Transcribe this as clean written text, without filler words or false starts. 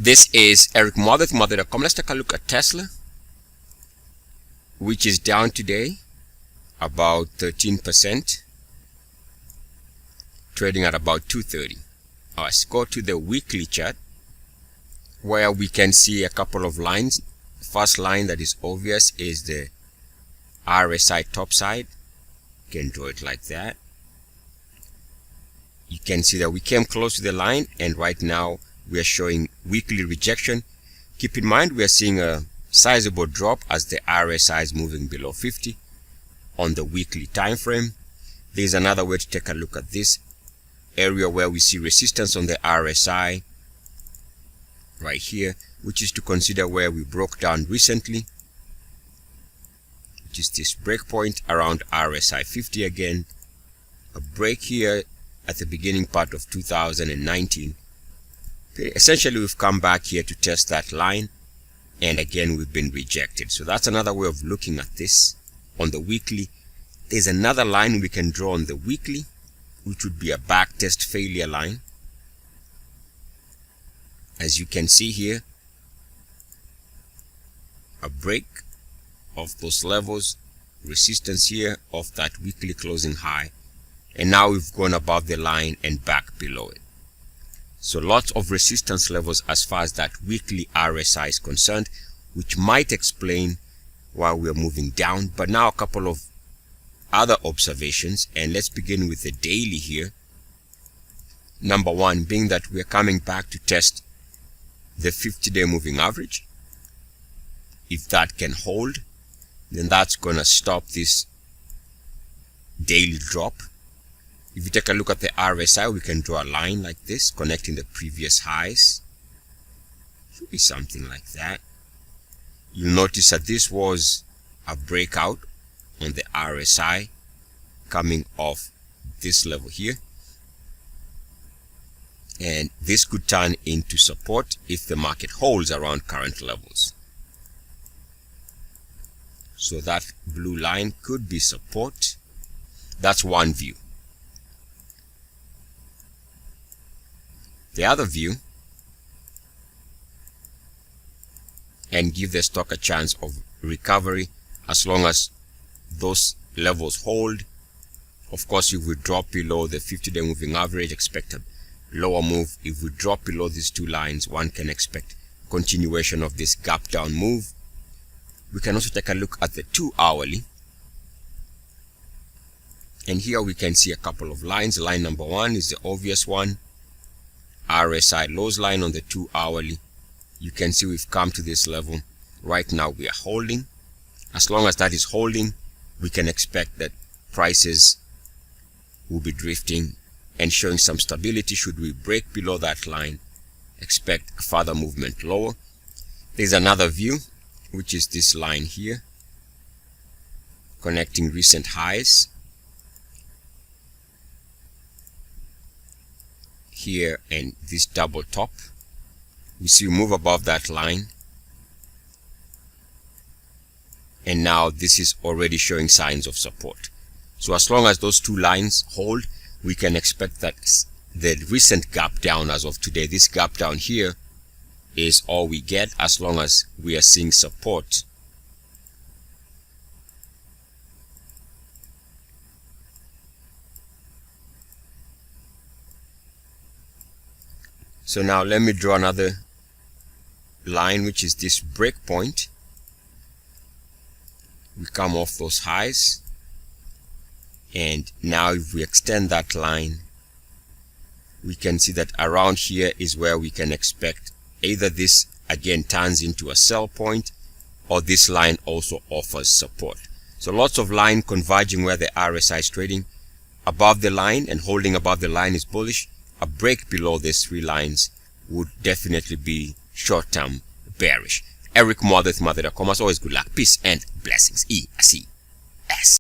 This is Eric Muathe, Muathe.com. Let's take a look at Tesla, which is down today about 13%, trading at about 230. Let's go to the weekly chart, where we can see a couple of lines. The first line that is obvious is the RSI top side. You can draw it like that. You can see that we came close to the line, and right now we are showing weekly rejection. Keep in mind, we are seeing a sizable drop as the RSI is moving below 50 on the weekly time frame. There's another way to take a look at this area where we see resistance on the RSI right here, which is to consider where we broke down recently, which is this breakpoint around RSI 50 again. A break here at the beginning part of 2019. Essentially, we've come back here to test that line, and again we've been rejected. So that's another way of looking at this on the weekly. There's another line we can draw on the weekly, which would be a backtest failure line. As you can see here, a break of those levels, resistance here of that weekly closing high, and now we've gone above the line and back below it. So lots of resistance levels as far as that weekly RSI is concerned, which might explain why we are moving down. But now a couple of other observations, and let's begin with the daily here. Number one being that we are coming back to test the 50-day moving average. If that can hold, then that's going to stop this daily drop. If you take a look at the RSI, we can draw a line like this, connecting the previous highs. Should be something like that. You'll notice that this was a breakout on the RSI coming off this level here. And this could turn into support if the market holds around current levels. So that blue line could be support. That's one view. The other view, and give the stock a chance of recovery as long as those levels hold. Of course, if we drop below the 50-day moving average, expect a lower move. If we drop below these two lines, one can expect continuation of this gap down move. We can also take a look at the 2-hourly. And here we can see a couple of lines. Line number one is the obvious one. RSI lows line on the 2-hourly. You can see we've come to this level. Right now we are holding. As long as that is holding, we can expect that prices will be drifting and showing some stability. Should we break below that line, expect a further movement lower. There's another view, which is this line here, connecting recent highs. Here and this double top, we see we move above that line, and now this is already showing signs of support. So as long as those two lines hold, we can expect that the recent gap down as of today, this gap down here, is all we get as long as we are seeing support. So now let me draw another line, which is this breakpoint. We come off those highs, and now if we extend that line, we can see that around here is where we can expect either this again turns into a sell point, or this line also offers support. So lots of line converging where the RSI is trading. Above the line and holding above the line is bullish. A break below these three lines would definitely be short-term bearish. Eric Muathe, Muathe.com. As always, good luck, peace, and blessings. ESS.